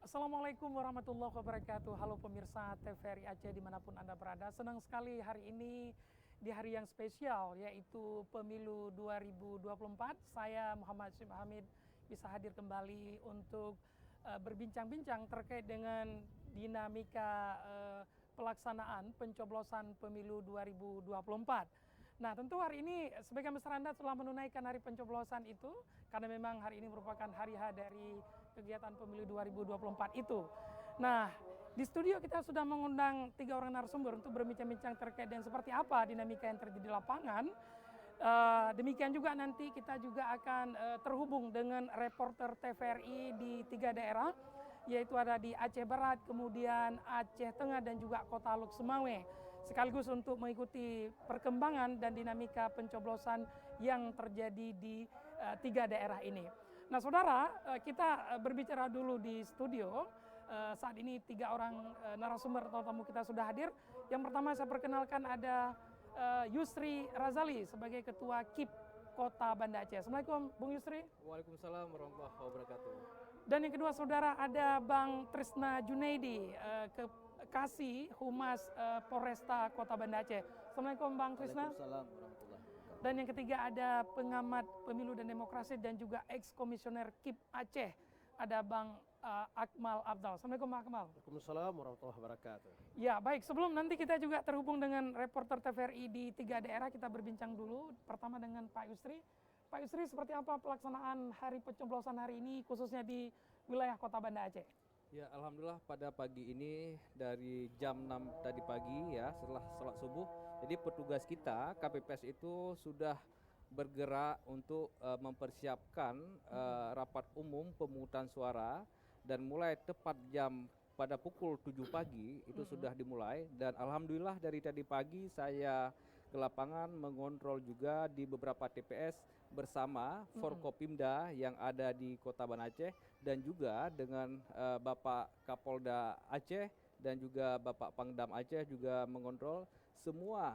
Assalamualaikum warahmatullahi wabarakatuh. Halo pemirsa TVRI Aceh dimanapun Anda berada. Senang sekali hari ini di hari yang spesial yaitu Pemilu 2024. Saya Muhammad Syib Hamid bisa hadir kembali untuk berbincang-bincang terkait dengan dinamika pelaksanaan pencoblosan Pemilu 2024. Nah, tentu hari ini sebagian besar Anda telah menunaikan hari pencoblosan itu karena memang hari ini merupakan hari H dari kegiatan pemilu 2024 itu. Nah, di studio kita sudah mengundang 3 orang narasumber untuk berbincang-bincang terkait dengan seperti apa dinamika yang terjadi di lapangan. Demikian juga nanti kita juga akan terhubung dengan reporter TVRI di 3 daerah, yaitu ada di Aceh Barat, kemudian Aceh Tengah dan juga Kota Luk Semawe, sekaligus untuk mengikuti perkembangan dan dinamika pencoblosan yang terjadi di 3 daerah ini. Nah saudara, kita berbicara dulu di studio. Saat ini 3 orang narasumber atau tamu kita sudah hadir. Yang pertama saya perkenalkan ada Yusri Razali sebagai Ketua KIP Kota Banda Aceh. Assalamualaikum Bung Yusri. Waalaikumsalam warahmatullahi wabarakatuh. Dan yang kedua saudara ada Bang Trisna Junaidi, Kasih Humas Polresta Kota Banda Aceh. Assalamualaikum Bang Trisna. Waalaikumsalam warahmatullahi wabarakatuh. Dan yang ketiga ada pengamat pemilu dan demokrasi dan juga ex-komisioner KIP Aceh, ada Bang Akmal Abdal. Assalamualaikum Bang Akmal. Waalaikumsalam warahmatullahi wabarakatuh. Ya baik, sebelum nanti kita juga terhubung dengan reporter TVRI di 3 daerah, kita berbincang dulu pertama dengan Pak Yusri. Pak Yusri, seperti apa pelaksanaan hari pencoblosan hari ini khususnya di wilayah Kota Banda Aceh? Ya, alhamdulillah pada pagi ini dari jam 6 tadi pagi ya setelah sholat subuh. Jadi petugas kita KPPS itu sudah bergerak untuk mempersiapkan rapat umum pemungutan suara dan mulai tepat jam pada pukul 7 pagi itu sudah dimulai dan alhamdulillah dari tadi pagi saya ke lapangan mengontrol juga di beberapa TPS bersama Forkopimda yang ada di Kota Banda Aceh dan juga dengan Bapak Kapolda Aceh dan juga Bapak Pangdam Aceh juga mengontrol semua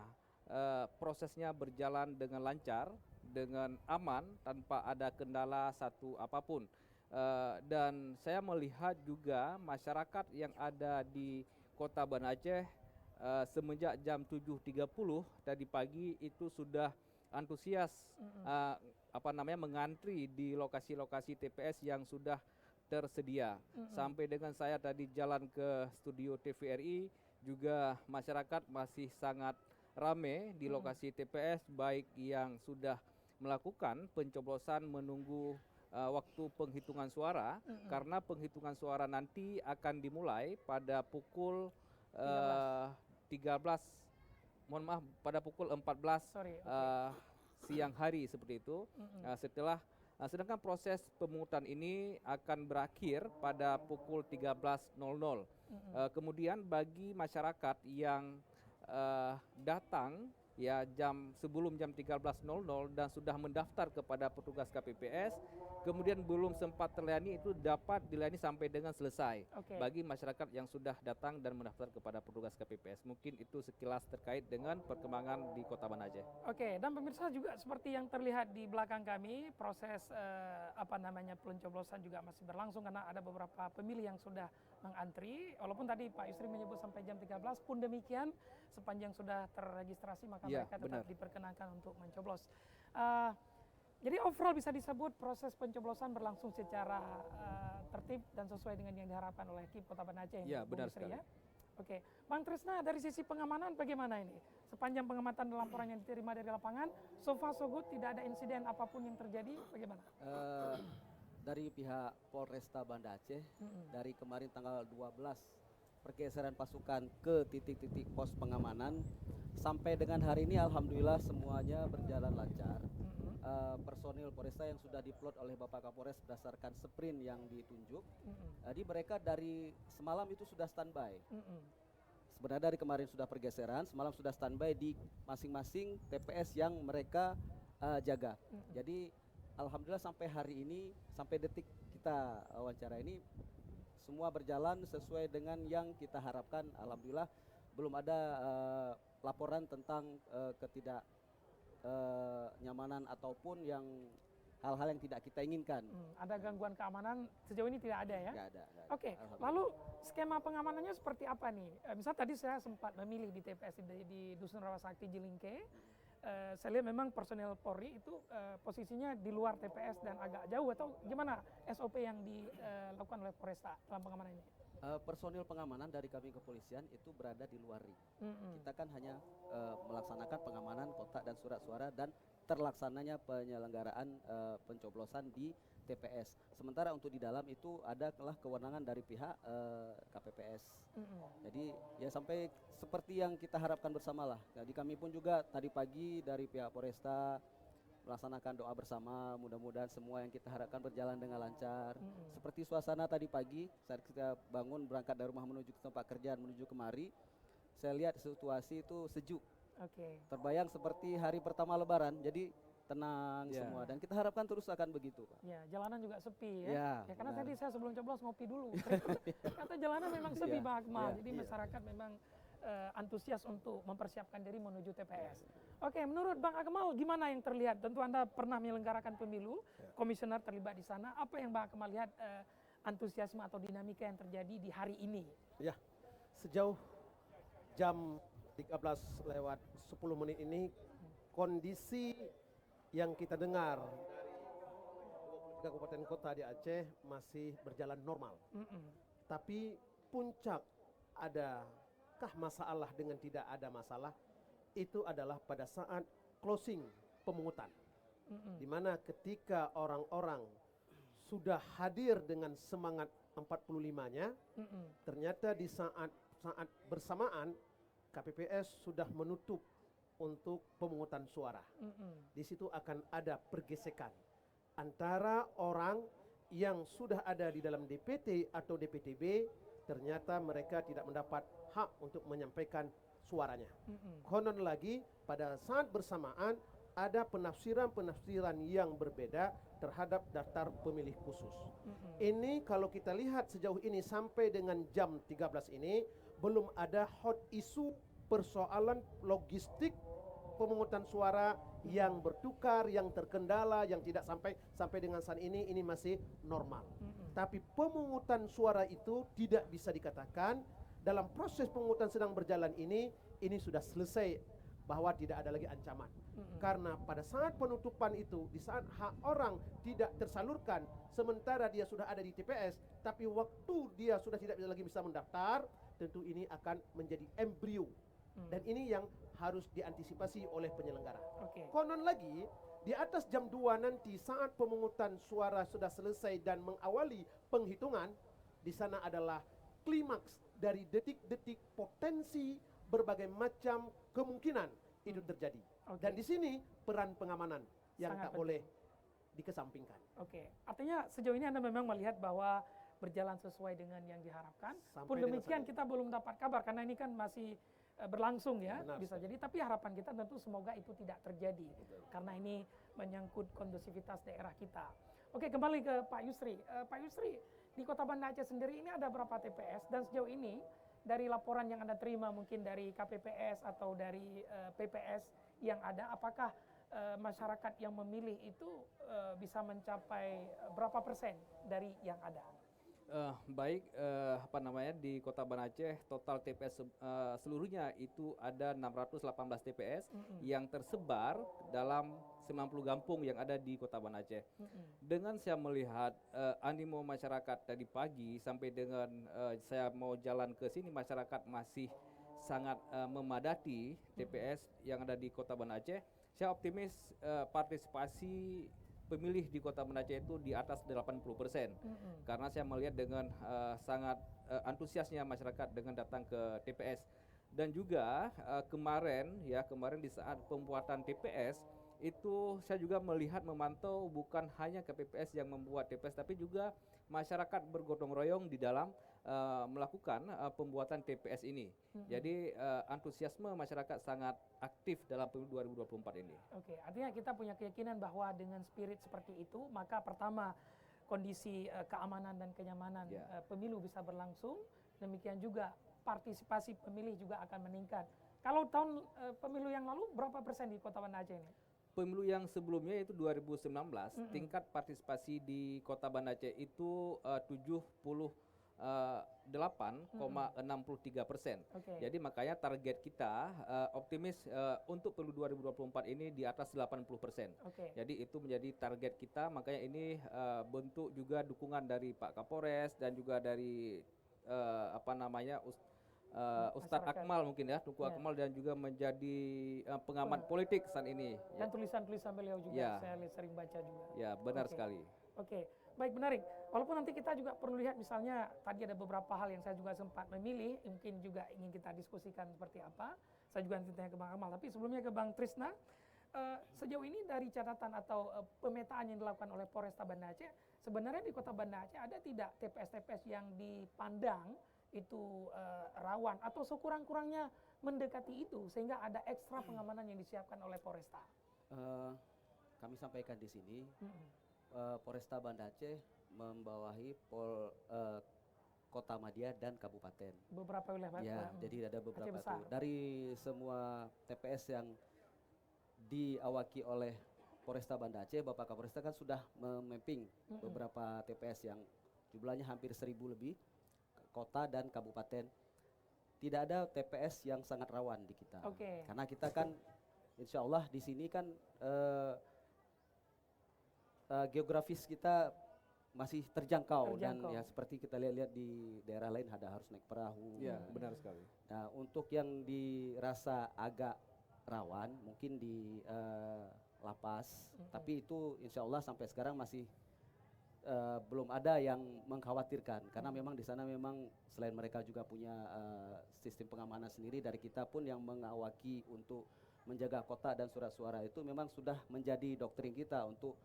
prosesnya berjalan dengan lancar, dengan aman tanpa ada kendala satu apapun. Dan saya melihat juga masyarakat yang ada di Kota Banda Aceh semenjak jam 7.30 tadi pagi itu sudah antusias mengantri di lokasi-lokasi TPS yang sudah tersedia. Sampai dengan saya tadi jalan ke studio TVRI juga masyarakat masih sangat ramai di lokasi TPS baik yang sudah melakukan pencoblosan menunggu waktu penghitungan suara karena penghitungan suara nanti akan dimulai pada pukul 14 siang hari seperti itu. Sedangkan proses pemungutan ini akan berakhir pada pukul 13.00. Kemudian bagi masyarakat yang datang ya sebelum jam 13.00 dan sudah mendaftar kepada petugas KPPS, kemudian belum sempat terlayani itu dapat dilayani sampai dengan selesai. Bagi masyarakat yang sudah datang dan mendaftar kepada petugas KPPS. Mungkin itu sekilas terkait dengan perkembangan di Kota Banda Aceh. Oke, dan pemirsa juga seperti yang terlihat di belakang kami, proses pencoblosan juga masih berlangsung karena ada beberapa pemilih yang sudah mengantri. Walaupun tadi Pak Yusri menyebut sampai jam 13, pun demikian sepanjang sudah terregistrasi maka mereka tetap diperkenankan untuk mencoblos. Jadi overall bisa disebut proses pencoblosan berlangsung secara tertib dan sesuai dengan yang diharapkan oleh KIP Kota Banda Aceh. Ya, benar sekali. Ya? Oke, Bang Trisna, dari sisi pengamanan bagaimana ini? Sepanjang pengamatan dan laporan yang diterima dari lapangan, so far so good, tidak ada insiden apapun yang terjadi, bagaimana? Dari pihak Polresta Banda Aceh, dari kemarin tanggal 12 pergeseran pasukan ke titik-titik pos pengamanan, sampai dengan hari ini alhamdulillah semuanya berjalan lancar. Personil Polresta yang sudah diplot oleh Bapak Kapolres berdasarkan sprint yang ditunjuk. Jadi mereka dari semalam itu sudah standby. Sebenarnya dari kemarin sudah pergeseran, semalam sudah standby di masing-masing TPS yang mereka jaga. Jadi alhamdulillah sampai hari ini, sampai detik kita wawancara ini, semua berjalan sesuai dengan yang kita harapkan. Alhamdulillah belum ada laporan tentang nyamanan ataupun yang hal-hal yang tidak kita inginkan. Ada gangguan keamanan sejauh ini tidak ada ya? Nggak ada. Oke, Alhamdulillah. lalu skema pengamanannya seperti apa nih? Misal tadi saya sempat memilih di TPS di Dusun Rawasakti Jilingke. Saya lihat memang personel Polri itu posisinya di luar TPS dan agak jauh, atau gimana SOP yang dilakukan oleh Polresta dalam pengamanan ini? Personil pengamanan dari kami kepolisian itu berada di luar ring. Kita kan hanya melaksanakan pengamanan kotak dan surat suara dan terlaksananya penyelenggaraan pencoblosan di TPS. Sementara untuk di dalam itu adalah kewenangan dari pihak KPPS. Jadi ya sampai seperti yang kita harapkan bersama lah. Jadi kami pun juga tadi pagi dari pihak Polresta melaksanakan doa bersama, mudah-mudahan semua yang kita harapkan berjalan dengan lancar. Seperti suasana tadi pagi saat kita bangun berangkat dari rumah menuju ke tempat kerja menuju kemari, saya lihat situasi itu sejuk. Terbayang seperti hari pertama Lebaran, jadi tenang semua, dan kita harapkan terus akan begitu, Pak. Ya, jalanan juga sepi ya. Karena tadi saya sebelum coblos ngopi dulu. Kata jalanan memang sepi, Bang Akmal. Jadi masyarakat memang antusias untuk mempersiapkan diri menuju TPS. Oke, menurut Bang Akmal gimana yang terlihat? Tentu Anda pernah menyelenggarakan pemilu, komisioner terlibat di sana. Apa yang Bang Akmal lihat antusiasme atau dinamika yang terjadi di hari ini? Ya, sejauh jam 13:10 ini kondisi yang kita dengar dari kabupaten kota di Aceh masih berjalan normal. Tapi puncak adakah masalah dengan tidak ada masalah itu adalah pada saat closing pemungutan. Di mana ketika orang-orang sudah hadir dengan semangat 45-nya, ternyata di saat bersamaan KPPS sudah menutup untuk pemungutan suara. Di situ akan ada pergesekan antara orang yang sudah ada di dalam DPT atau DPTB, ternyata mereka tidak mendapat hak untuk menyampaikan suaranya. Konon lagi pada saat bersamaan ada penafsiran-penafsiran yang berbeda terhadap daftar pemilih khusus. Ini kalau kita lihat sejauh ini sampai dengan jam 13 ini belum ada hot isu persoalan logistik pemungutan suara yang bertukar, yang terkendala, yang tidak sampai dengan saat ini masih normal. Tapi pemungutan suara itu tidak bisa dikatakan dalam proses pemungutan sedang berjalan ini sudah selesai, bahwa tidak ada lagi ancaman. Karena pada saat penutupan itu, di saat hak orang tidak tersalurkan, sementara dia sudah ada di TPS, tapi waktu dia sudah tidak bisa mendaftar, tentu ini akan menjadi embrio. Dan ini yang harus diantisipasi oleh penyelenggara. Konon lagi, di atas jam 2 nanti saat pemungutan suara sudah selesai dan mengawali penghitungan, di sana adalah klimaks dari detik-detik potensi berbagai macam kemungkinan itu terjadi. Dan di sini peran pengamanan yang sangat tak boleh dikesampingkan. Artinya sejauh ini Anda memang melihat bahwa berjalan sesuai dengan yang diharapkan. Sampai Pun dengan demikian saat kita belum dapat kabar karena ini kan masih berlangsung ya, Benar, bisa jadi. Tapi harapan kita tentu semoga itu tidak terjadi, karena ini menyangkut kondusivitas daerah kita. Oke, kembali ke Pak Yusri. Pak Yusri, di Kota Banda Aceh sendiri ini ada berapa TPS, dan sejauh ini dari laporan yang Anda terima mungkin dari KPPS atau dari PPS yang ada, apakah masyarakat yang memilih itu bisa mencapai berapa persen dari yang ada? Di Kota Banda Aceh total TPS seluruhnya itu ada 618 TPS yang tersebar dalam 90 kampung yang ada di Kota Banda Aceh. Dengan saya melihat animo masyarakat tadi pagi sampai dengan saya mau jalan ke sini, masyarakat masih sangat memadati TPS yang ada di Kota Banda Aceh. Saya optimis partisipasi pemilih di Kota Banda Aceh itu di atas 80%. Karena saya melihat dengan sangat antusiasnya masyarakat dengan datang ke TPS. Dan juga kemarin di saat pembuatan TPS itu saya juga melihat memantau bukan hanya KPPS yang membuat TPS, tapi juga masyarakat bergotong royong di dalam melakukan pembuatan TPS ini. Jadi antusiasme masyarakat sangat aktif dalam pemilu 2024 ini. Artinya kita punya keyakinan bahwa dengan spirit seperti itu, maka pertama kondisi keamanan dan kenyamanan pemilu bisa berlangsung. Demikian juga partisipasi pemilih juga akan meningkat. Kalau tahun pemilu yang lalu berapa persen di Kota Banda Aceh ini? pemilu yang sebelumnya itu 2019, tingkat partisipasi di Kota Banda Aceh itu 78,63%. Jadi makanya target kita optimis untuk pemilu 2024 ini di atas 80%. Jadi itu menjadi target kita, makanya ini bentuk juga dukungan dari Pak Kapolres dan juga dari Ustadz Akmal mungkin ya, Tuku Akmal, dan juga menjadi pengamat politik saat ini. Dan tulisan-tulisan beliau juga saya sering baca juga. Ya, benar sekali. Baik, menarik. Walaupun nanti kita juga perlu lihat misalnya tadi ada beberapa hal yang saya juga sempat memilih, mungkin juga ingin kita diskusikan seperti apa. Saya juga nanti tanya ke Bang Akmal, tapi sebelumnya ke Bang Trisna. Sejauh ini dari catatan atau pemetaan yang dilakukan oleh Polresta Banda Aceh, sebenarnya di Kota Banda Aceh ada tidak TPS-TPS yang dipandang itu rawan atau sekurang-kurangnya mendekati itu sehingga ada ekstra pengamanan yang disiapkan oleh Polresta? Kami sampaikan di sini, Polresta Banda Aceh membawahi Kota Madia dan Kabupaten. Beberapa wilayah. Ya, jadi ada beberapa tuh. Dari semua TPS yang diawaki oleh Polresta Banda Aceh, Bapak Kapolresta kan sudah memapping beberapa TPS yang jumlahnya hampir 1.000 lebih, kota dan kabupaten. Tidak ada TPS yang sangat rawan di kita. Karena kita kan insya Allah di sini kan geografis kita masih terjangkau. Dan ya seperti kita lihat di daerah lain harus naik perahu. Ya, benar sekali. Nah, untuk yang dirasa agak rawan mungkin di lapas, tapi itu insya Allah sampai sekarang masih belum ada yang mengkhawatirkan, karena memang di sana memang selain mereka juga punya sistem pengamanan sendiri, dari kita pun yang mengawaki untuk menjaga kota dan surat suara itu memang sudah menjadi doktrin kita untuk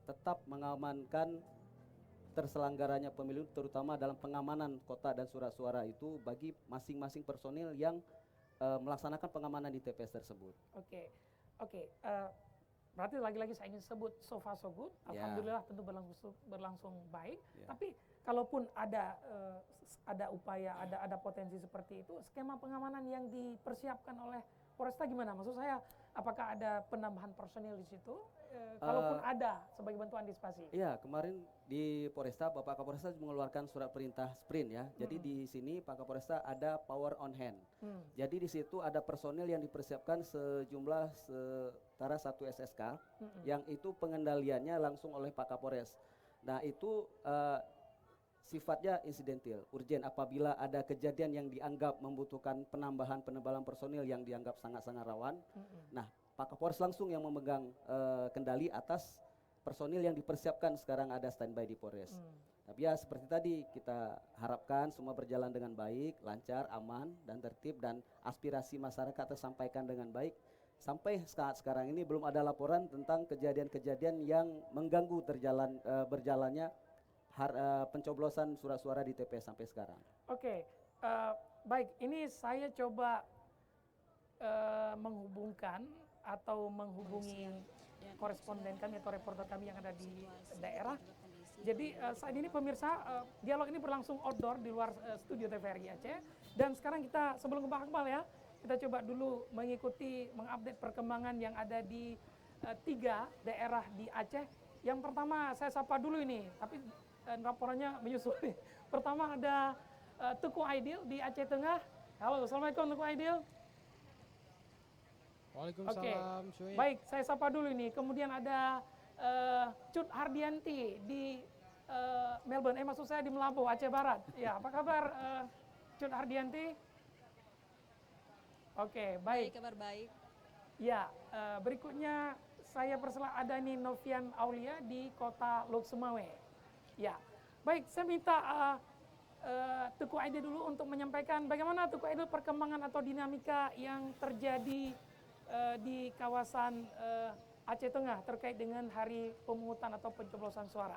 tetap mengamankan terselenggaranya pemilu, terutama dalam pengamanan kota dan surat suara itu bagi masing-masing personil yang melaksanakan pengamanan di TPS tersebut. Berarti lagi-lagi saya ingin sebut so far so good. Alhamdulillah tentu berlangsung baik. Tapi kalaupun ada upaya, ada potensi seperti itu, skema pengamanan yang dipersiapkan oleh Polresta gimana? Maksud saya, apakah ada penambahan personil di situ? Kalaupun ada sebagai bentuk antisipasi. Iya, kemarin di Polresta Bapak Kapolresta mengeluarkan surat perintah sprint ya. Jadi di sini Pak Kapolresta ada power on hand. Jadi di situ ada personil yang dipersiapkan sejumlah setara 1 SSK yang itu pengendaliannya langsung oleh Pak Kapolres. Nah, itu sifatnya insidentil, urgen apabila ada kejadian yang dianggap membutuhkan penebalan personil yang dianggap sangat-sangat rawan. Nah, Pak Kapolres langsung yang memegang kendali atas personil yang dipersiapkan sekarang ada standby di Polres. Tapi ya seperti tadi kita harapkan semua berjalan dengan baik, lancar, aman, dan tertib, dan aspirasi masyarakat tersampaikan dengan baik. Sampai saat sekarang ini belum ada laporan tentang kejadian-kejadian yang mengganggu berjalannya pencoblosan surat suara di TPS sampai sekarang. Baik, ini saya coba menghubungkan atau menghubungi koresponden kami atau reporter kami yang ada di daerah. Jadi saat ini pemirsa, dialog ini berlangsung outdoor di luar studio TVRI Aceh. Dan sekarang kita sebelum ke Bang Akmal ya, kita coba dulu mengupdate perkembangan yang ada di 3 daerah di Aceh. Yang pertama saya sapa dulu ini, tapi laporannya menyusul nih. Pertama ada Tuku Aidil di Aceh Tengah. Halo, Assalamualaikum Tuku Aidil. Waalaikumsalam. Baik, saya sapa dulu ini. Kemudian ada Cut Hardianti di Melbourne. Maksud saya di Melabuh, Aceh Barat. Ya, apa kabar Cut Hardianti? Baik. Kabar baik. Ya, berikutnya saya persilakan ada nih Novian Aulia di Kota Lok Sumawe. Ya, baik. Saya minta Tuku Aidil dulu untuk menyampaikan bagaimana Tuku Aidil perkembangan atau dinamika yang terjadi di kawasan Aceh Tengah terkait dengan hari pemungutan atau pencoblosan suara.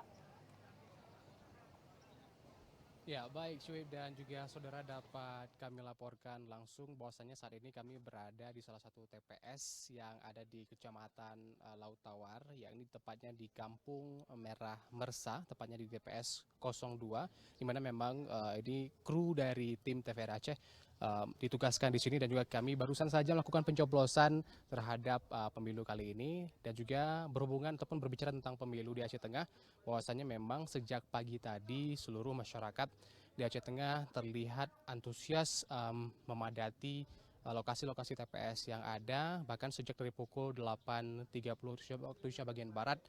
Ya, baik Syuib dan juga saudara, dapat kami laporkan langsung bahwasannya saat ini kami berada di salah satu TPS yang ada di Kecamatan Laut Tawar, yakni tepatnya di Kampung Merah Mersa, tepatnya di TPS 02, di mana memang ini kru dari tim TVRI Aceh ditugaskan di sini dan juga kami barusan saja melakukan pencoblosan terhadap pemilu kali ini dan juga berhubungan ataupun berbicara tentang pemilu di Aceh Tengah, bahwasannya memang sejak pagi tadi seluruh masyarakat di Aceh Tengah terlihat antusias memadati lokasi-lokasi TPS yang ada, bahkan sejak dari pukul 8.30 waktu Indonesia bagian Barat,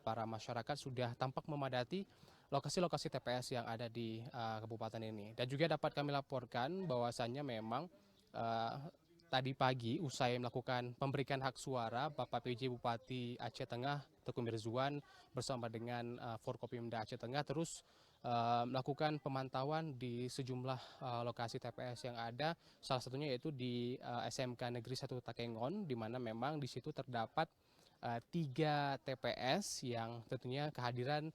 para masyarakat sudah tampak memadati lokasi-lokasi TPS yang ada di kabupaten ini. Dan juga dapat kami laporkan bahwasannya memang tadi pagi usai melakukan pemberikan hak suara, Bapak PJ Bupati Aceh Tengah Teguh Mirzuan bersama dengan Forkopimda Aceh Tengah terus melakukan pemantauan di sejumlah lokasi TPS yang ada, salah satunya yaitu di SMK Negeri 1 Takengon, di mana memang di situ terdapat 3 TPS yang tentunya kehadiran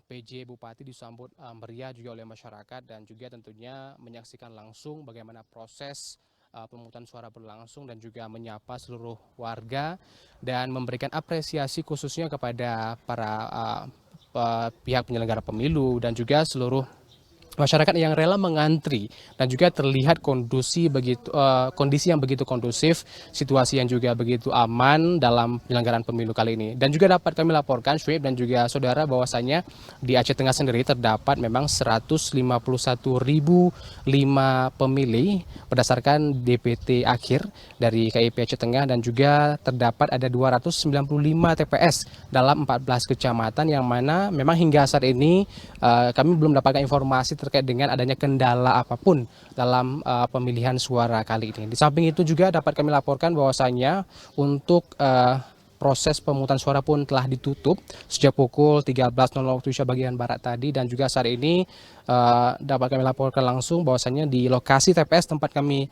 PJ Bupati disambut meriah juga oleh masyarakat dan juga tentunya menyaksikan langsung bagaimana proses pemungutan suara berlangsung dan juga menyapa seluruh warga dan memberikan apresiasi khususnya kepada para pihak penyelenggara pemilu dan juga seluruh masyarakat yang rela mengantri dan juga terlihat kondisi yang begitu kondusif, situasi yang juga begitu aman dalam penyelenggaraan pemilu kali ini. Dan juga dapat kami laporkan, Syuib dan juga saudara, bahwasanya di Aceh Tengah sendiri terdapat memang 151.005 pemilih berdasarkan DPT akhir dari KIP Aceh Tengah dan juga terdapat ada 295 TPS dalam 14 kecamatan yang mana memang hingga saat ini kami belum mendapatkan informasi terkait dengan adanya kendala apapun dalam pemilihan suara kali ini. Di samping itu juga dapat kami laporkan bahwasannya untuk proses pemungutan suara pun telah ditutup sejak pukul 13.00 waktu Indonesia bagian Barat tadi dan juga saat ini dapat kami laporkan langsung bahwasannya di lokasi TPS tempat kami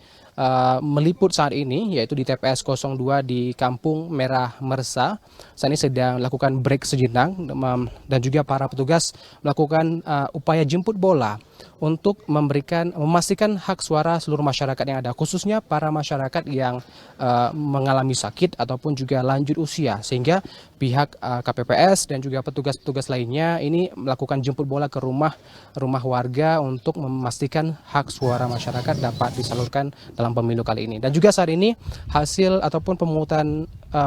meliput saat ini yaitu di TPS 02 di Kampung Merah Mersa. Saat ini sedang melakukan break sejenak dan juga para petugas melakukan upaya jemput bola untuk memastikan hak suara seluruh masyarakat yang ada, khususnya para masyarakat yang mengalami sakit ataupun juga lanjut usia, sehingga pihak KPPS dan juga petugas-petugas lainnya ini melakukan jemput bola ke rumah warga untuk memastikan hak suara masyarakat dapat disalurkan dalam pemilu kali ini. Dan juga saat ini hasil ataupun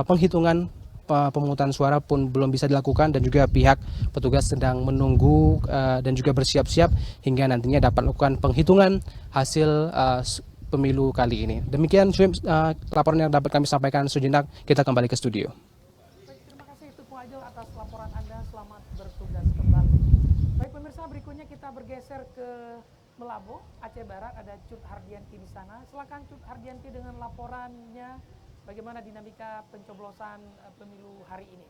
penghitungan pemungutan suara pun belum bisa dilakukan dan juga pihak petugas sedang menunggu dan juga bersiap-siap hingga nantinya dapat melakukan penghitungan hasil pemilu kali ini. Demikian laporan yang dapat kami sampaikan sejenak, kita kembali ke studio. Baik, terima kasih Tuku Ajel atas laporan Anda, selamat bertugas kembali. Baik pemirsa, berikutnya kita bergeser ke Melabuh, Aceh Barat, ada Cut Hardianti di sana. Silakan Cut Hardianti dengan laporannya bagaimana dinamika pencoblosan pemilu hari ini.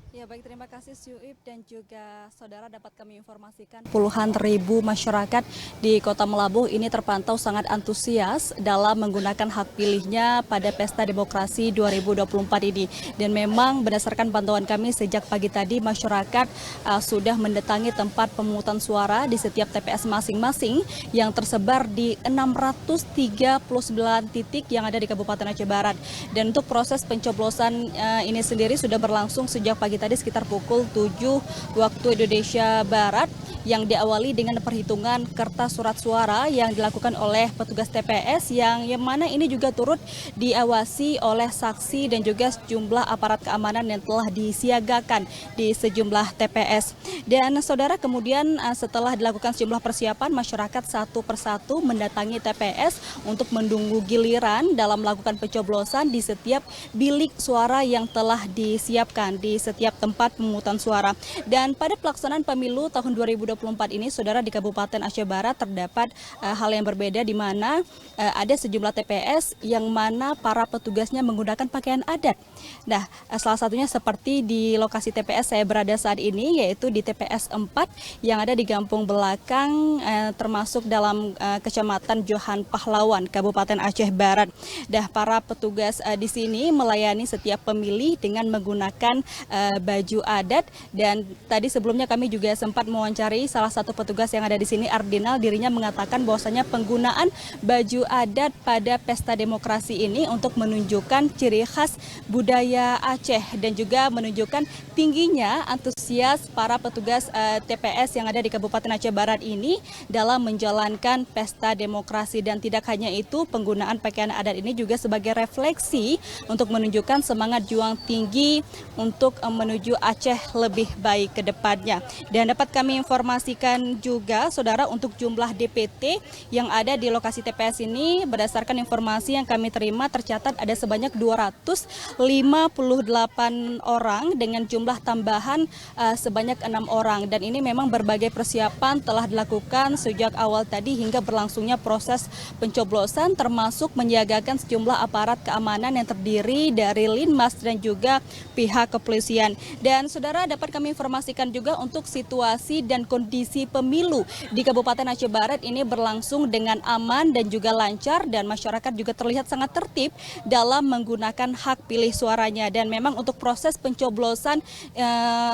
Ya baik, terima kasih Syuib dan juga saudara, dapat kami informasikan puluhan ribu masyarakat di Kota Melabuh ini terpantau sangat antusias dalam menggunakan hak pilihnya pada Pesta Demokrasi 2024 ini. Dan memang berdasarkan pantauan kami sejak pagi tadi masyarakat sudah mendatangi tempat pemungutan suara di setiap TPS masing-masing yang tersebar di 639 titik yang ada di Kabupaten Aceh Barat. Dan untuk proses pencoblosan ini sendiri sudah berlangsung sejak pagi tadi sekitar pukul 7 waktu Indonesia Barat yang diawali dengan perhitungan kertas surat suara yang dilakukan oleh petugas TPS yang mana ini juga turut diawasi oleh saksi dan juga sejumlah aparat keamanan yang telah disiagakan di sejumlah TPS. Dan saudara, kemudian setelah dilakukan sejumlah persiapan, masyarakat satu persatu mendatangi TPS untuk menunggu giliran dalam melakukan pencoblosan di setiap bilik suara yang telah disiapkan di setiap tempat pemungutan suara. Dan pada pelaksanaan pemilu tahun 2024 ini, saudara, di Kabupaten Aceh Barat terdapat hal yang berbeda di mana ada sejumlah TPS yang mana para petugasnya menggunakan pakaian adat. Nah, salah satunya seperti di lokasi TPS saya berada saat ini, yaitu di TPS 4 yang ada di Gampung Belakang, termasuk dalam Kecamatan Johan Pahlawan, Kabupaten Aceh Barat. Para petugas di sini melayani setiap pemilih dengan menggunakan baju adat. Dan tadi sebelumnya kami juga sempat mewawancari salah satu petugas yang ada di sini, Ardinal. Dirinya mengatakan bahwasanya penggunaan baju adat pada pesta demokrasi ini untuk menunjukkan ciri khas budaya Aceh dan juga menunjukkan tingginya antusias para petugas TPS yang ada di Kabupaten Aceh Barat ini dalam menjalankan pesta demokrasi. Dan tidak hanya itu, penggunaan pakaian adat ini juga sebagai refleksi untuk menunjukkan semangat juang tinggi untuk menuju Aceh lebih baik ke depannya. Dan dapat kami informasikan juga, saudara, untuk jumlah DPT yang ada di lokasi TPS ini, berdasarkan informasi yang kami terima, tercatat ada sebanyak 258 orang dengan jumlah tambahan sebanyak 6 orang. Dan ini memang berbagai persiapan telah dilakukan sejak awal tadi hingga berlangsungnya proses pencoblosan, termasuk menyiagakan sejumlah aparat keamanan yang terdiri dari Linmas dan juga pihak kepolisian. Dan saudara, dapat kami informasikan juga untuk situasi dan kondisi pemilu di Kabupaten Aceh Barat ini berlangsung dengan aman dan juga lancar, dan masyarakat juga terlihat sangat tertib dalam menggunakan hak pilih suaranya. Dan memang untuk proses pencoblosan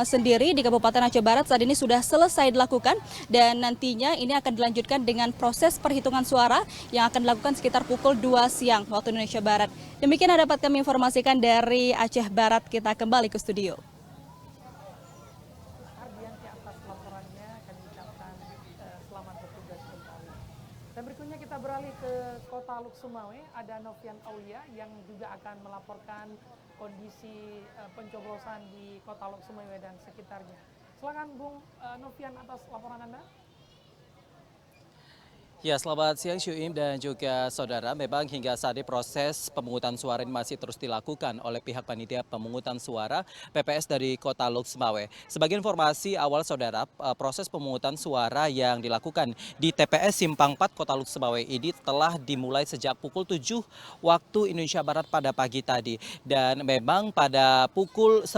sendiri di Kabupaten Aceh Barat saat ini sudah selesai dilakukan, dan nantinya ini akan dilanjutkan dengan proses perhitungan suara yang akan dilakukan sekitar pukul 2 siang waktu Indonesia Barat. Demikian yang dapat kami informasikan dari Aceh Barat. Kita kembali ke studio. Ardianti atas laporannya, kami ucapkan selamat bertugas kembali. Dan berikutnya kita beralih ke Kota Luk Sumawe, ada Novian Aulia yang juga akan melaporkan kondisi pencoblosan di Kota Luk Sumawe dan sekitarnya. Silakan Bung Novian atas laporan Anda. Ya, selamat siang Syuim dan juga saudara. Memang hingga saat ini proses pemungutan suara ini masih terus dilakukan oleh pihak panitia pemungutan suara PPS dari Kota Luk Sumawe. Sebagai informasi awal saudara, proses pemungutan suara yang dilakukan di TPS Simpang 4 Kota Luk Sumawe ini telah dimulai sejak pukul 7 waktu Indonesia Barat pada pagi tadi. Dan memang pada pukul 10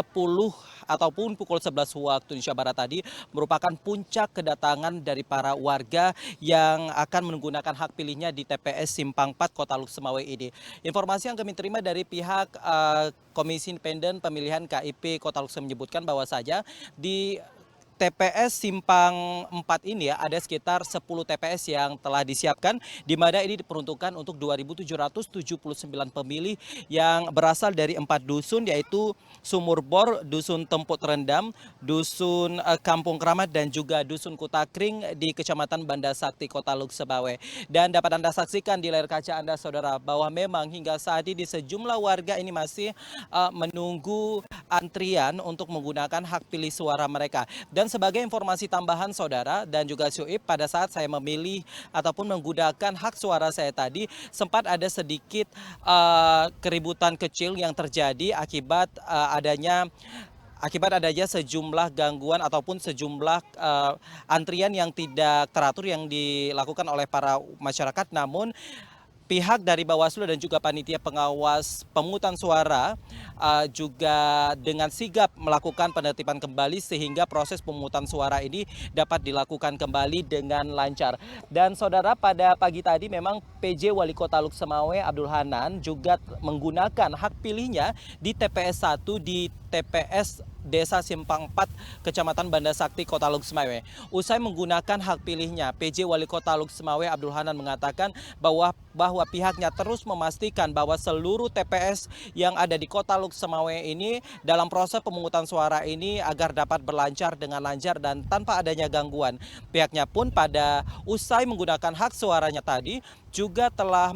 ataupun pukul 11 waktu Indonesia Barat tadi merupakan puncak kedatangan dari para warga yang akan menggunakan hak pilihnya di TPS Simpang 4 Kota Luk Sumawe ini. Informasi yang kami terima dari pihak Komisi Independen Pemilihan KIP Kota Luk Sumawe menyebutkan bahwa saja di TPS Simpang 4 ini ya, ada sekitar 10 TPS yang telah disiapkan, di mana ini diperuntukkan untuk 2.779 pemilih yang berasal dari 4 dusun, yaitu Sumur Bor, Dusun Temput Rendam, Dusun Kampung Keramat, dan juga Dusun Kutakring di Kecamatan Banda Sakti Kota Luk Sumawe. Dan dapat Anda saksikan di layar kaca Anda saudara bahwa memang hingga saat ini sejumlah warga ini masih menunggu antrian untuk menggunakan hak pilih suara mereka. Dan sebagai informasi tambahan saudara dan juga Syuib, pada saat saya memilih ataupun menggunakan hak suara saya tadi, sempat ada sedikit keributan kecil yang terjadi akibat adanya sejumlah gangguan ataupun sejumlah antrian yang tidak teratur yang dilakukan oleh para masyarakat. Namun pihak dari Bawaslu dan juga panitia pengawas pemungutan suara juga dengan sigap melakukan penertiban kembali sehingga proses pemungutan suara ini dapat dilakukan kembali dengan lancar. Dan saudara, pada pagi tadi memang PJ Wali Kota Luk Sumawe Abdul Hanan juga menggunakan hak pilihnya di TPS 1 di TPS Desa Simpang 4 Kecamatan Banda Sakti Kota Luk Sumawe. Usai menggunakan hak pilihnya, PJ Wali Kota Luk Sumawe Abdul Hanan mengatakan bahwa pihaknya terus memastikan bahwa seluruh TPS yang ada di Kota Luk Sumawe ini dalam proses pemungutan suara ini agar dapat berlancar dengan lancar dan tanpa adanya gangguan. Pihaknya pun pada usai menggunakan hak suaranya tadi juga telah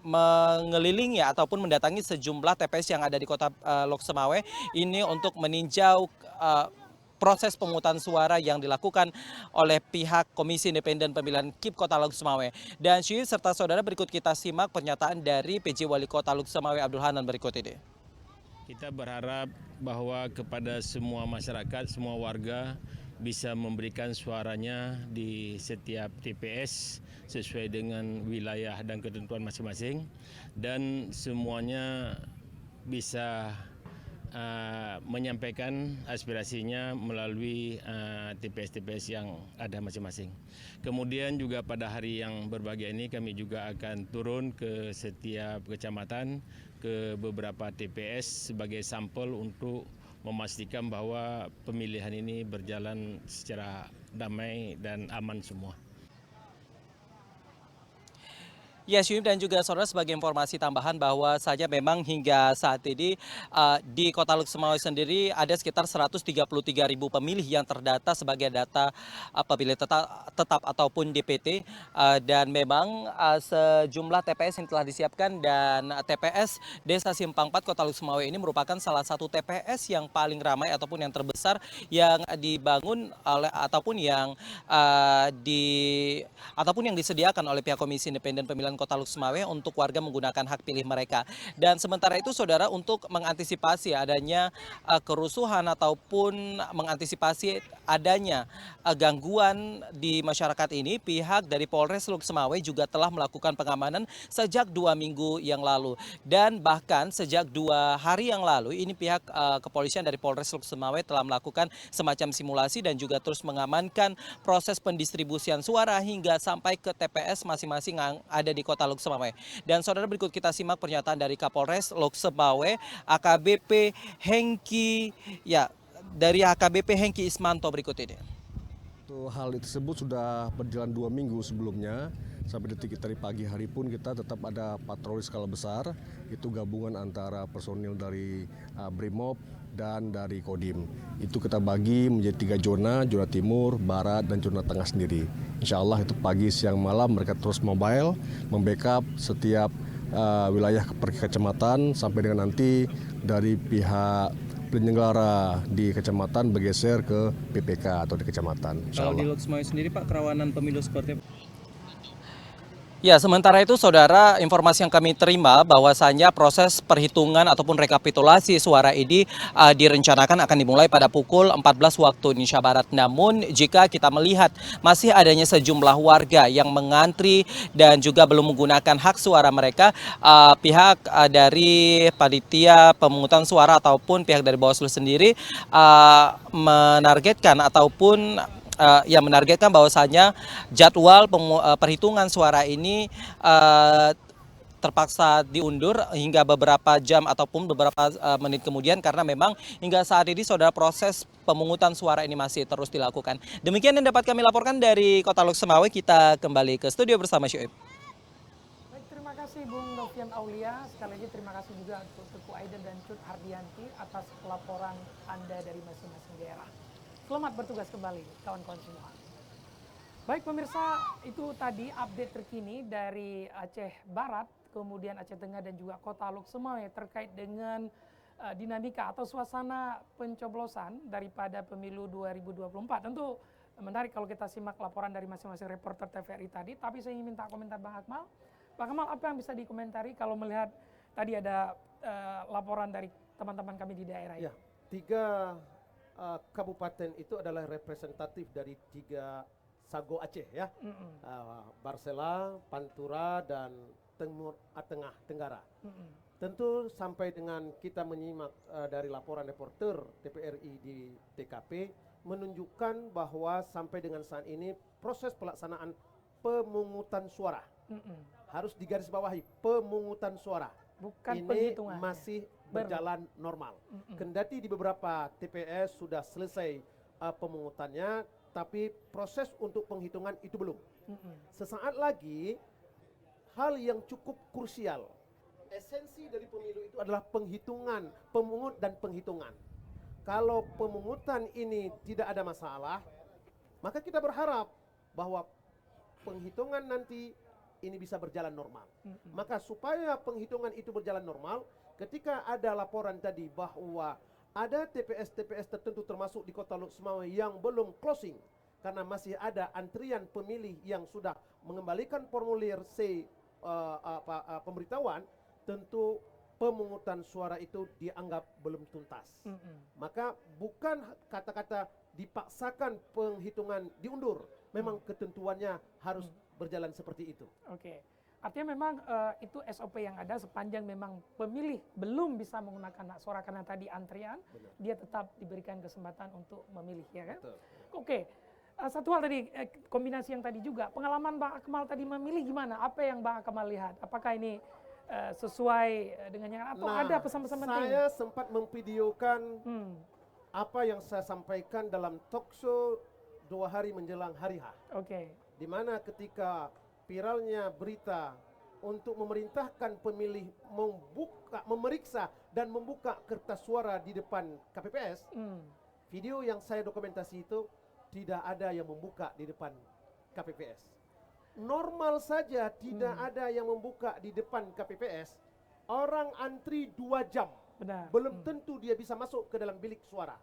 mengelilingi ataupun mendatangi sejumlah TPS yang ada di Kota Luk Sumawe ini untuk meninjau proses pemungutan suara yang dilakukan oleh pihak Komisi Independen Pemilihan KIP Kota Luk Sumawe. Dan Syuib serta saudara, berikut kita simak pernyataan dari PJ Wali Kota Luk Sumawe Abdul Hanan berikut ini. Kita berharap bahwa kepada semua masyarakat, semua warga bisa memberikan suaranya di setiap TPS sesuai dengan wilayah dan ketentuan masing-masing, dan semuanya bisa menyampaikan aspirasinya melalui TPS-TPS yang ada masing-masing. Kemudian juga pada hari yang berbahagia ini kami juga akan turun ke setiap kecamatan, ke beberapa TPS sebagai sampel untuk memastikan bahwa pemilihan ini berjalan secara damai dan aman semua. Ya, Syuib dan juga saudara, sebagai informasi tambahan bahwa saja memang hingga saat ini di Kota Lok-Semawe sendiri ada sekitar 133.000 pemilih yang terdata sebagai data pemilih tetap ataupun DPT, dan memang sejumlah TPS yang telah disiapkan, dan TPS Desa Simpang 4 Kota Lok-Semawe ini merupakan salah satu TPS yang paling ramai ataupun yang terbesar yang dibangun oleh ataupun yang disediakan oleh pihak Komisi Independen Pemilihan Kota Lok-Semawe untuk warga menggunakan hak pilih mereka. Dan sementara itu saudara, untuk mengantisipasi adanya kerusuhan ataupun mengantisipasi adanya gangguan di masyarakat ini, pihak dari Polres Lok-Semawe juga telah melakukan pengamanan sejak 2 minggu yang lalu. Dan bahkan sejak 2 hari yang lalu ini pihak kepolisian dari Polres Lok-Semawe telah melakukan semacam simulasi dan juga terus mengamankan proses pendistribusian suara hingga sampai ke TPS masing-masing yang ada di Kota Lok-Semawe. Dan saudara, berikut kita simak pernyataan dari Kapolres Lok-Semawe AKBP Hengki, dari AKBP Hengki Ismanto berikut ini. Hal tersebut sudah berjalan 2 minggu sebelumnya. Sampai detik tadi pagi hari pun kita tetap ada patroli skala besar. Itu gabungan antara personil dari Brimob dan dari Kodim. Itu kita bagi menjadi 3 zona, zona timur, barat, dan zona tengah sendiri. Insya Allah itu pagi, siang, malam mereka terus mobile, membackup setiap wilayah per kecamatan sampai dengan nanti dari pihak penyelenggara di kecamatan bergeser ke PPK atau di kecamatan. Kalau di Lok-Semawe sendiri Pak, kerawanan pemilu seperti apa? Ya, sementara itu saudara, informasi yang kami terima bahwasanya proses perhitungan ataupun rekapitulasi suara ini direncanakan akan dimulai pada pukul 14 waktu Indonesia Barat. Namun jika kita melihat masih adanya sejumlah warga yang mengantri dan juga belum menggunakan hak suara mereka, pihak dari panitia pemungutan suara ataupun pihak dari Bawaslu sendiri menargetkan ataupun menargetkan bahwasanya jadwal perhitungan suara ini terpaksa diundur hingga beberapa jam ataupun beberapa menit kemudian, karena memang hingga saat ini saudara proses pemungutan suara ini masih terus dilakukan. Demikian yang dapat kami laporkan dari Kota Lok-Semawe. Kita kembali ke studio bersama Syuib. Baik, terima kasih Bung Novian Aulia. Sekali lagi terima kasih juga untuk Teguh Aiden dan Cut Hardianti atas laporan Anda dari masing-masing daerah. Selamat bertugas kembali, kawan-kawan semua. Baik pemirsa, itu tadi update terkini dari Aceh Barat, kemudian Aceh Tengah dan juga Kota Lok-Semawe terkait dengan dinamika atau suasana pencoblosan daripada pemilu 2024. Tentu menarik kalau kita simak laporan dari masing-masing reporter TVRI tadi, tapi saya ingin minta komentar Bang Akmal. Bang Akmal, apa yang bisa dikomentari kalau melihat tadi ada laporan dari teman-teman kami di daerah ini? Ya, 3 kabupaten itu adalah representatif dari 3 Sago Aceh ya, Barsela, Pantura, dan Tengah Tenggara. Tentu sampai dengan kita menyimak dari laporan reporter TVRI di TKP menunjukkan bahwa sampai dengan saat ini proses pelaksanaan pemungutan suara harus digarisbawahi, pemungutan suara bukan ini penghitungan, masih berjalan normal. Kendati di beberapa TPS sudah selesai pemungutannya, tapi proses untuk penghitungan itu belum. Sesaat lagi, hal yang cukup krusial, esensi dari pemilu itu adalah penghitungan, pemungut dan penghitungan. Kalau pemungutan ini tidak ada masalah, maka kita berharap bahwa penghitungan nanti ini bisa berjalan normal. Maka supaya penghitungan itu berjalan normal, ketika ada laporan tadi bahwa ada TPS-TPS tertentu termasuk di Kota Lok-Semawe yang belum closing karena masih ada antrian pemilih yang sudah mengembalikan formulir C pemberitahuan, tentu pemungutan suara itu dianggap belum tuntas. Maka bukan kata-kata dipaksakan penghitungan diundur, memang ketentuannya harus berjalan seperti itu. Oke. Artinya memang itu SOP yang ada sepanjang memang pemilih belum bisa menggunakan hak suara karena tadi antrian, dia tetap diberikan kesempatan untuk memilih, ya kan? Betul. Oke. Satu hal tadi, kombinasi yang tadi juga, pengalaman Bang Akmal tadi memilih gimana? Apa yang Bang Akmal lihat? Apakah ini sesuai dengan yang atau ada pesan-pesan penting? Saya sempat memvideokan apa yang saya sampaikan dalam talk show 2 hari menjelang hari H. Oke. Di mana ketika viralnya berita untuk memerintahkan pemilih memeriksa dan membuka kertas suara di depan KPPS, video yang saya dokumentasi itu tidak ada yang membuka di depan KPPS. Normal saja tidak ada yang membuka di depan KPPS. Orang antri 2 jam. Benar. Belum tentu dia bisa masuk ke dalam bilik suara.